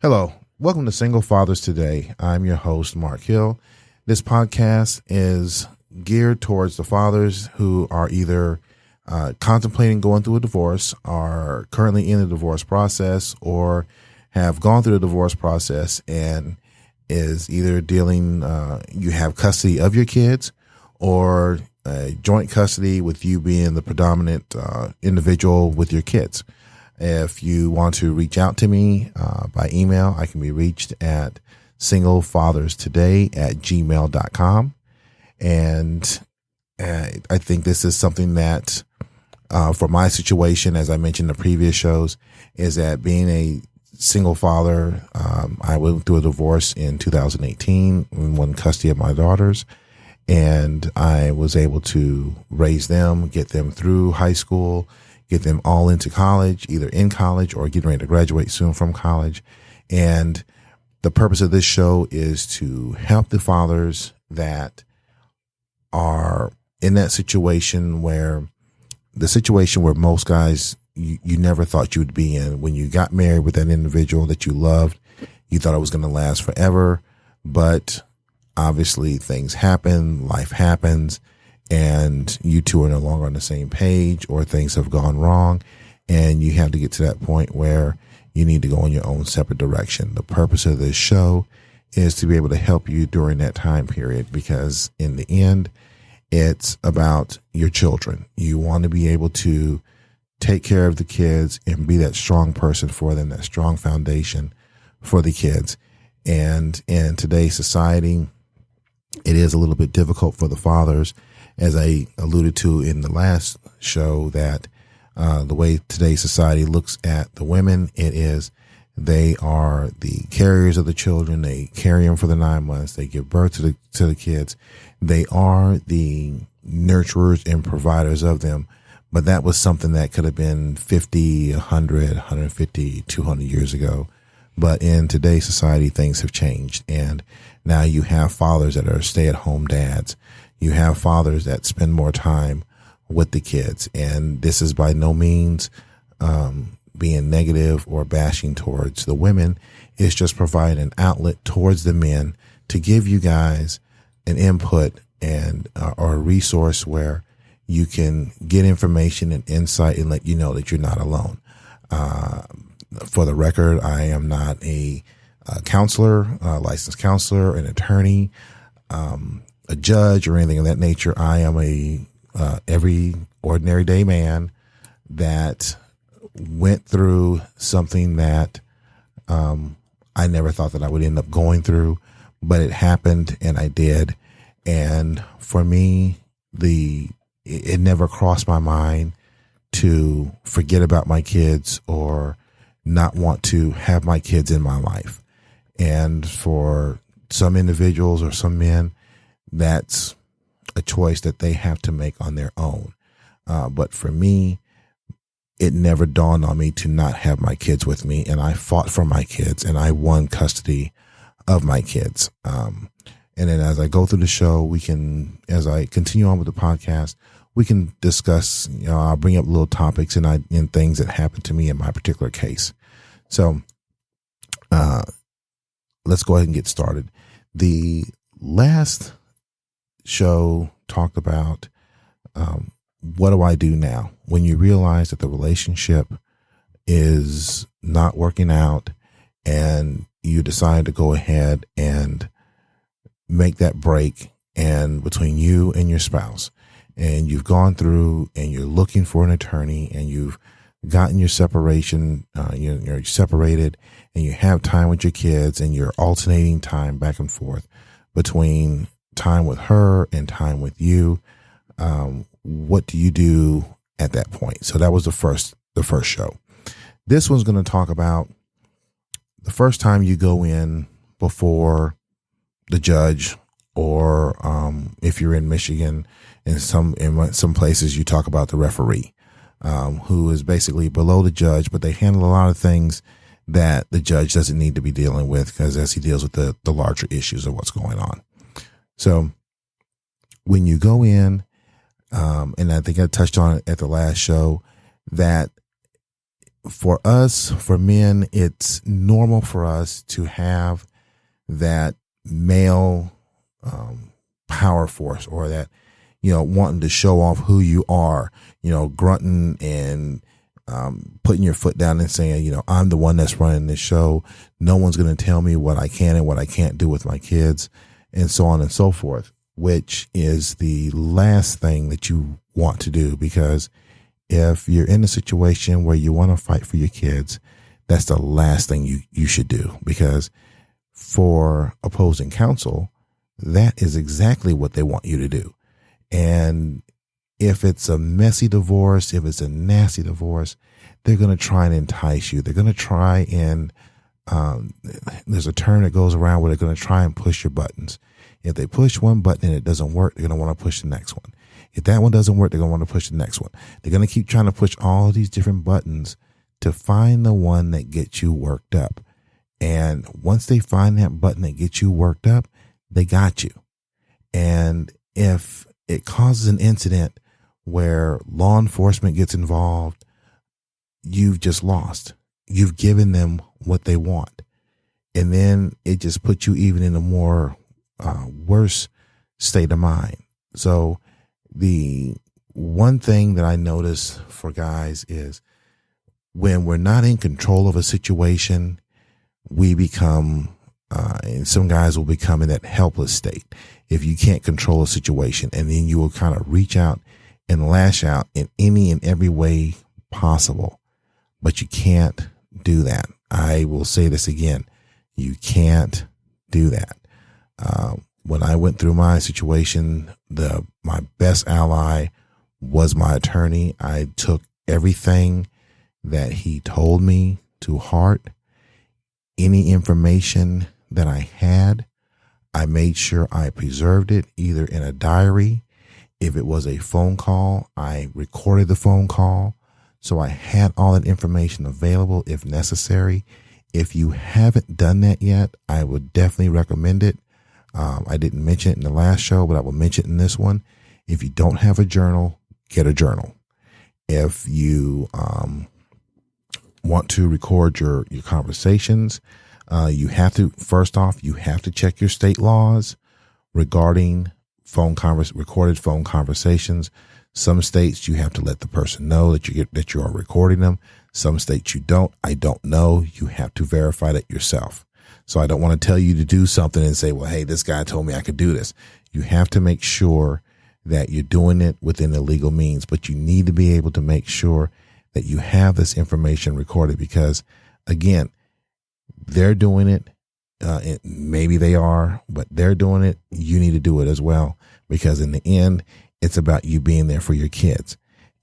Hello, welcome to Single Fathers Today. I'm your host, Mark Hill. This podcast is geared towards the fathers who are either contemplating going through a divorce, are currently in the divorce process, or have gone through the divorce process and is either dealing, you have custody of your kids or joint custody with you being the predominant individual with your kids. If you want to reach out to me by email, I can be reached at singlefatherstoday@gmail.com. And I think this is something that, for my situation, as I mentioned in the previous shows, is that being a single father, I went through a divorce in 2018 and won custody of my daughters. And I was able to raise them, get them through high school, get them all into college, either in college or getting ready to graduate soon from college. And the purpose of this show is to help the fathers that are in that situation where most guys, you never thought you would be in. When you got married with that individual that you loved, you thought it was going to last forever. But obviously things happen, life happens, and you two are no longer on the same page, or things have gone wrong, and you have to get to that point where you need to go in your own separate direction. The purpose of this show is to be able to help you during that time period, because in the end, it's about your children. You want to be able to take care of the kids and be that strong person for them, that strong foundation for the kids. And in today's society, it is a little bit difficult for the fathers, as I alluded to in the last show, that the way today's society looks at the women, it is they are the carriers of the children. They carry them for the 9 months. They give birth to the kids. They are the nurturers and providers of them. But that was something that could have been 50, 100, 150, 200 years ago. But in today's society, things have changed. And now you have fathers that are stay-at-home dads. You have fathers that spend more time with the kids. And this is by no means being negative or bashing towards the women. It's just providing an outlet towards the men to give you guys an input and or a resource where you can get information and insight and let you know that you're not alone. For the record, I am not a counselor, a licensed counselor, an attorney, a judge, or anything of that nature. I am a every ordinary day man that went through something that I never thought that I would end up going through, but it happened and I did. And for me, it never crossed my mind to forget about my kids or not want to have my kids in my life. And for some individuals or some men, that's a choice that they have to make on their own. But for me, it never dawned on me to not have my kids with me. And I fought for my kids and I won custody of my kids. And then as I go through the show, as I continue on with the podcast, we can discuss, I'll bring up little topics and things that happened to me in my particular case. So, let's go ahead and get started. The last show talked about, what do I do now when you realize that the relationship is not working out and you decide to go ahead and make that break and between you and your spouse, and you've gone through and you're looking for an attorney and you've gotten your separation, you're separated and you have time with your kids and you're alternating time back and forth between time with her and time with you. What do you do at that point? So that was the first show. This one's going to talk about the first time you go in before the judge, or if you're in Michigan, in some places you talk about the referee, who is basically below the judge, but they handle a lot of things that the judge doesn't need to be dealing with, because as he deals with the larger issues of what's going on. So when you go in, and I think I touched on it at the last show, that for us, for men, it's normal for us to have that male power force, or that, wanting to show off who you are, grunting and putting your foot down and saying, I'm the one that's running this show. No one's going to tell me what I can and what I can't do with my kids, and so on and so forth, which is the last thing that you want to do. Because if you're in a situation where you want to fight for your kids, that's the last thing you should do. Because for opposing counsel, that is exactly what they want you to do. And if it's a messy divorce, if it's a nasty divorce, they're going to try and entice you. They're going to try and, there's a term that goes around where they're going to try and push your buttons. If they push one button and it doesn't work, they're going to want to push the next one. If that one doesn't work, they're going to want to push the next one. They're going to keep trying to push all these different buttons to find the one that gets you worked up. And once they find that button that gets you worked up, they got you. And if it causes an incident where law enforcement gets involved, you've just lost. You've given them what they want. And then it just puts you even in a more worse state of mind. So the one thing that I notice for guys is when we're not in control of a situation, we become, and some guys will become in that helpless state. If you can't control a situation, and then you will kind of reach out and lash out in any and every way possible, but you can't do that. I will say this again. You can't do that. When I went through my situation, my best ally was my attorney. I took everything that he told me to heart. Any information that I had, I made sure I preserved it either in a diary. If it was a phone call, I recorded the phone call. So I had all that information available if necessary. If you haven't done that yet, I would definitely recommend it. I didn't mention it in the last show, but I will mention it in this one. If you don't have a journal, get a journal. If you want to record your conversations, you have to, first off, you have to check your state laws regarding recorded phone conversations. Some states you have to let the person know that you are recording them. Some states you don't. I don't know. You have to verify that yourself. So I don't want to tell you to do something and say, well, hey, this guy told me I could do this. You have to make sure that you're doing it within the legal means, but you need to be able to make sure that you have this information recorded, because again, they're doing it. Maybe they are, but they're doing it. You need to do it as well, because in the end, it's about you being there for your kids.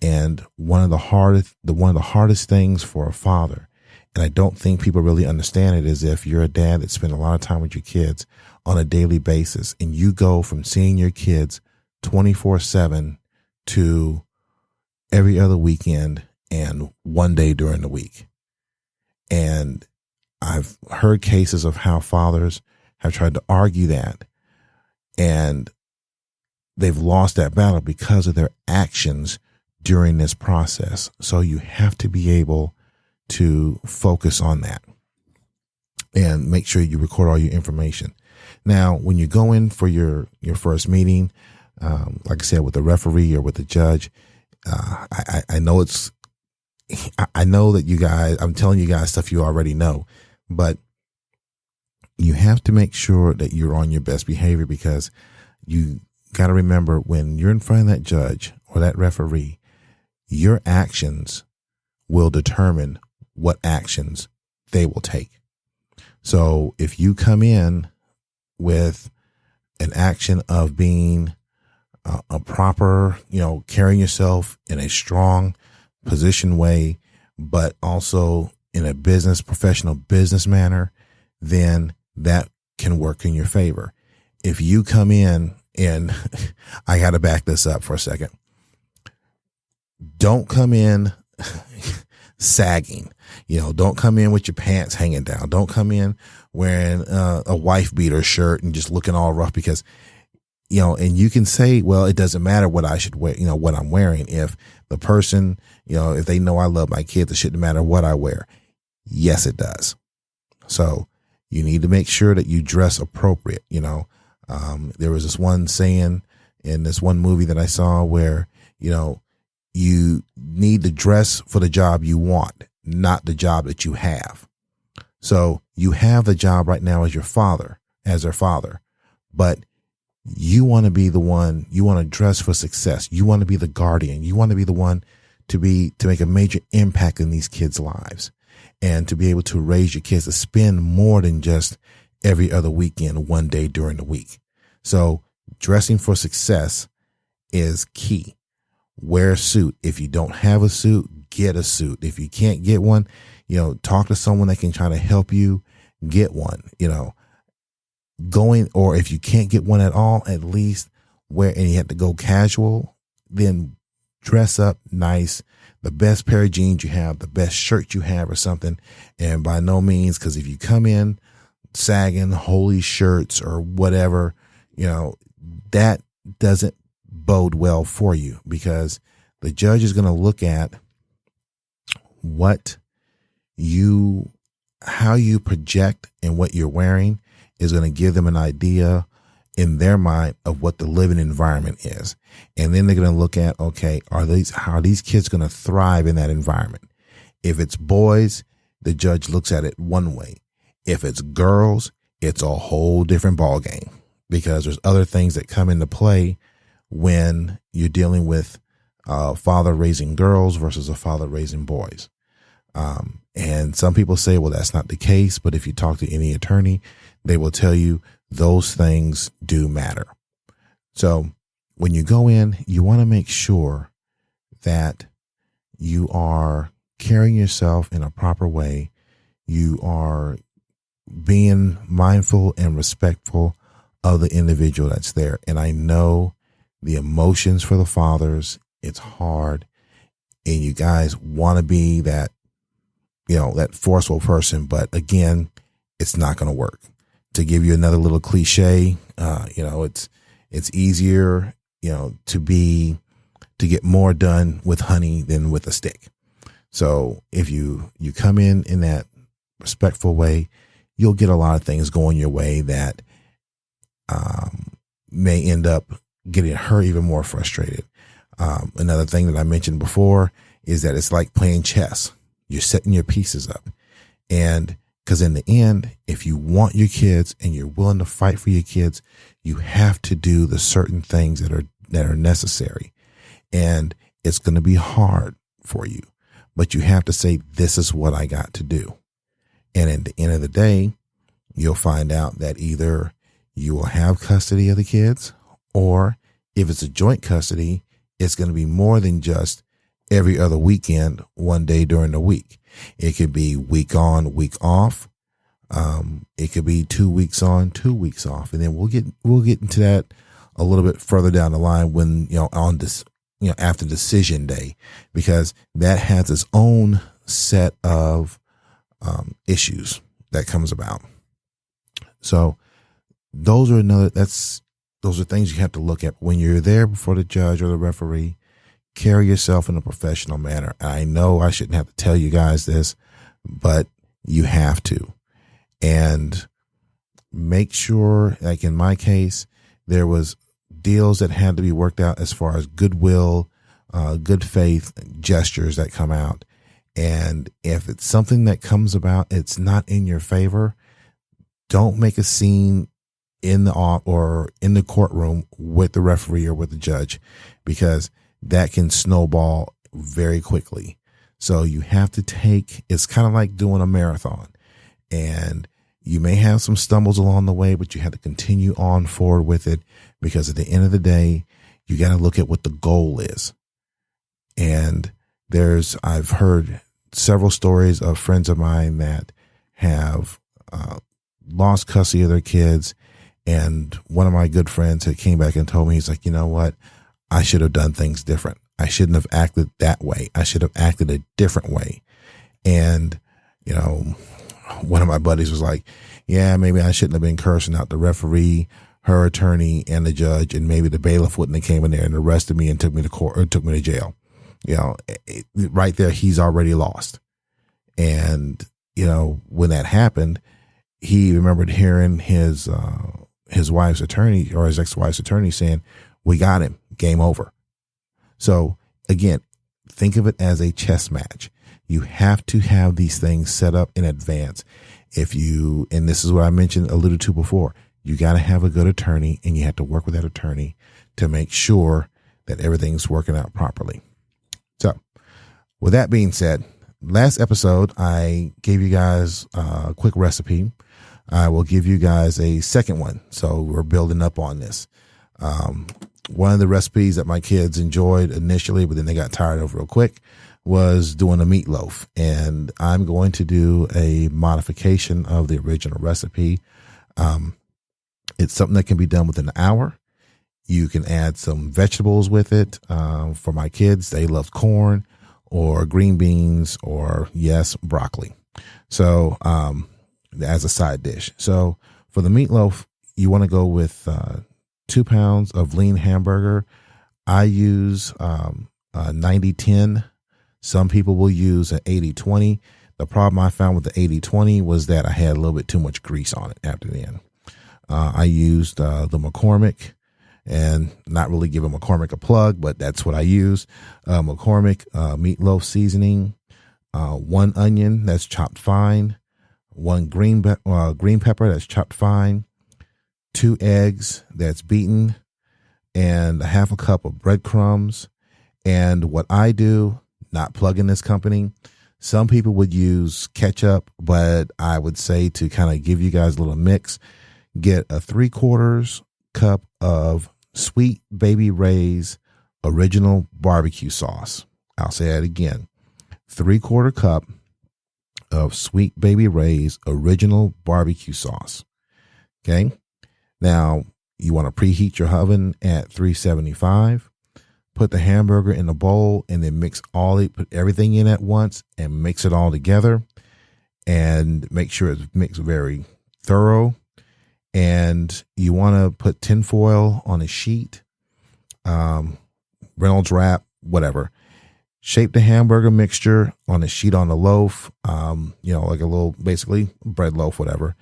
And one of the hardest things for a father, and I don't think people really understand it, is if you're a dad that spends a lot of time with your kids on a daily basis, and you go from seeing your kids 24/7 to every other weekend and one day during the week. And I've heard cases of how fathers have tried to argue that, and they've lost that battle because of their actions during this process. So you have to be able to focus on that and make sure you record all your information. Now, when you go in for your first meeting, like I said, with the referee or with the judge, I know that you guys, I'm telling you guys stuff you already know, but you have to make sure that you're on your best behavior, because you got to remember, when you're in front of that judge or that referee, your actions will determine what actions they will take. So if you come in with an action of being a proper, carrying yourself in a strong position way, but also in a professional business manner, then that can work in your favor. If you come in, and I got to back this up for a second, don't come in sagging. Don't come in with your pants hanging down. Don't come in wearing a wife beater shirt and just looking all rough, because and you can say, well, it doesn't matter what I should wear, what I'm wearing. If the person, if they know I love my kids, it shouldn't matter what I wear. Yes, it does. So you need to make sure that you dress appropriate. There was this one saying in this one movie that I saw where, you need to dress for the job you want, not the job that you have. So you have the job right now as their father, but you want to be the one, you want to dress for success. You want to be the guardian. You want to be the one to make a major impact in these kids' lives and to be able to raise your kids to spend more than just every other weekend, one day during the week. So dressing for success is key. Wear a suit. If you don't have a suit, get a suit. If you can't get one, talk to someone that can try to help you get one, or if you can't get one at all, at least and you have to go casual, then dress up nice, the best pair of jeans you have, the best shirt you have or something. And by no means, because if you come in sagging, holy shirts or whatever, that doesn't bode well for you, because the judge is going to look at how you project and what you're wearing is going to give them an idea in their mind of what the living environment is. And then they're going to look at, okay, how are these kids going to thrive in that environment? If it's boys, the judge looks at it one way. If it's girls, it's a whole different ballgame, because there's other things that come into play when you're dealing with a father raising girls versus a father raising boys. And some people say, well, that's not the case. But if you talk to any attorney, they will tell you those things do matter. So when you go in, you want to make sure that you are carrying yourself in a proper way. You are being mindful and respectful of the individual that's there. And I know the emotions for the fathers, it's hard. And you guys want to be that, that forceful person. But again, it's not going to work. To give you another little cliche, it's easier, to get more done with honey than with a stick. So if you come in that respectful way, you'll get a lot of things going your way that may end up getting her even more frustrated. Another thing that I mentioned before is that it's like playing chess. You're setting your pieces up. And because in the end, if you want your kids and you're willing to fight for your kids, you have to do the certain things that are necessary. And it's going to be hard for you, but you have to say, this is what I got to do. And at the end of the day, you'll find out that either you will have custody of the kids, or if it's a joint custody, it's going to be more than just every other weekend, one day during the week. It could be week on, week off. It could be 2 weeks on, 2 weeks off. And then we'll get into that a little bit further down the line when, on this, after decision day, because that has its own set of issues that comes about. So those are things you have to look at when you're there before the judge or the referee. Carry yourself in a professional manner. I know I shouldn't have to tell you guys this, but you have to. And make sure, like in my case, there was deals that had to be worked out as far as goodwill, good faith gestures that come out. And if it's something that comes about, it's not in your favor, don't make a scene in the courtroom with the referee or with the judge, because that can snowball very quickly. So you have to it's kind of like doing a marathon, and you may have some stumbles along the way, but you have to continue on forward with it, because at the end of the day, you got to look at what the goal is. And I've heard several stories of friends of mine that have lost custody of their kids. And one of my good friends had came back and told me, he's like, you know what? I should have done things different. I shouldn't have acted that way. I should have acted a different way. And, one of my buddies was like, yeah, maybe I shouldn't have been cursing out the referee her attorney and the judge and maybe the bailiff wouldn't have came in there and arrested me and took me to court or took me to jail. Right there, he's already lost. And, when that happened, he remembered hearing his wife's attorney or his ex-wife's attorney saying, "We got him, game over." So again, think of it as a chess match. You have to have these things set up in advance. And this is what I alluded to before, you got to have a good attorney and you have to work with that attorney to make sure that everything's working out properly. So with that being said, last episode, I gave you guys a quick recipe. I will give you guys a second one. So we're building up on this. One of the recipes that my kids enjoyed initially, but then they got tired of real quick, was doing a meatloaf. And I'm going to do a modification of the original recipe. It's something that can be done within an hour. You can add some vegetables with it. For my kids, they love corn or green beans or, yes, broccoli. So as a side dish. So for the meatloaf, you want to go with 2 pounds of lean hamburger. I use 90-10. Some people will use an 80-20. The problem I found with the 80-20 was that I had a little bit too much grease on it after the end. I used the McCormick, and not really giving McCormick a plug, but that's what I use. McCormick meatloaf seasoning, 1 onion that's chopped fine, 1 green pepper that's chopped fine, 2 eggs that's beaten, and a half a cup of breadcrumbs. And what I do, not plugging this company, some people would use ketchup, but I would say to kind of give you guys a little mix, get a 3/4 cup of Sweet Baby Ray's original barbecue sauce. I'll say that again. 3/4 cup of Sweet Baby Ray's original barbecue sauce. Okay. Now you want to preheat your oven at 375. Put the hamburger in a bowl and then put everything in at once and mix it all together and make sure it's mixed very thorough. And you want to put tinfoil on a sheet, Reynolds wrap, whatever. Shape the hamburger mixture on a sheet on the loaf, like a little, basically bread loaf, whatever.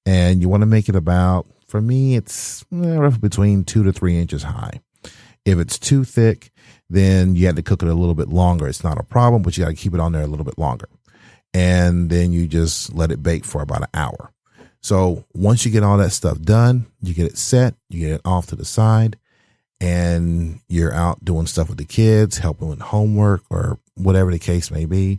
And you want to make it about, for me, it's roughly between 2 to 3 inches high. If it's too thick, then you have to cook it a little bit longer. It's not a problem, but you got to keep it on there a little bit longer. And then you just let it bake for about an hour. So once you get all that stuff done, you get it set, you get it off to the side, and you're out doing stuff with the kids, helping with homework or whatever the case may be.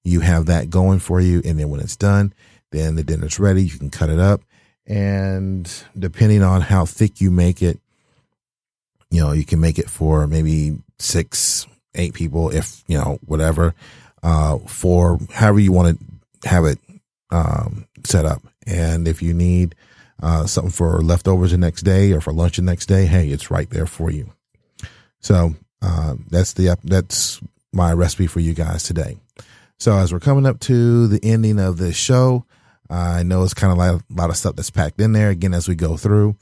You have that going for you. And then when it's done, then the dinner's ready. You can cut it up. And depending on how thick you make it, you can make it for maybe 6, 8 people, if, whatever, for however you want to have it set up. And if you need something for leftovers the next day or for lunch the next day, hey, it's right there for you. So that's my recipe for you guys today. So as we're coming up to the ending of this show, I know it's kind of like a lot of stuff that's packed in there. Again, as we go through,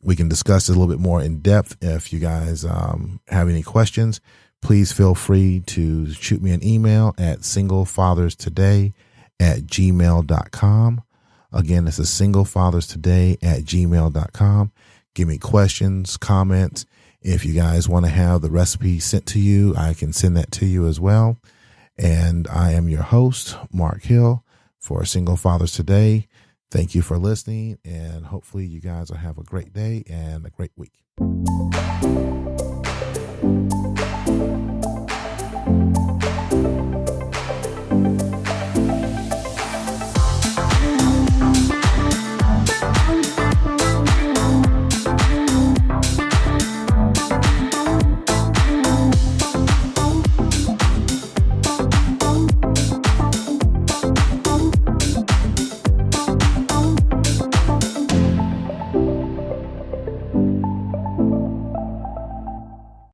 we can discuss it a little bit more in depth. If you guys have any questions, please feel free to shoot me an email at singlefatherstoday@gmail.com. Again, this is singlefatherstoday@gmail.com. Give me questions, comments. If you guys want to have the recipe sent to you, I can send that to you as well. And I am your host, Mark Hill, for Single Fathers Today. Thank you for listening, and hopefully you guys will have a great day and a great week.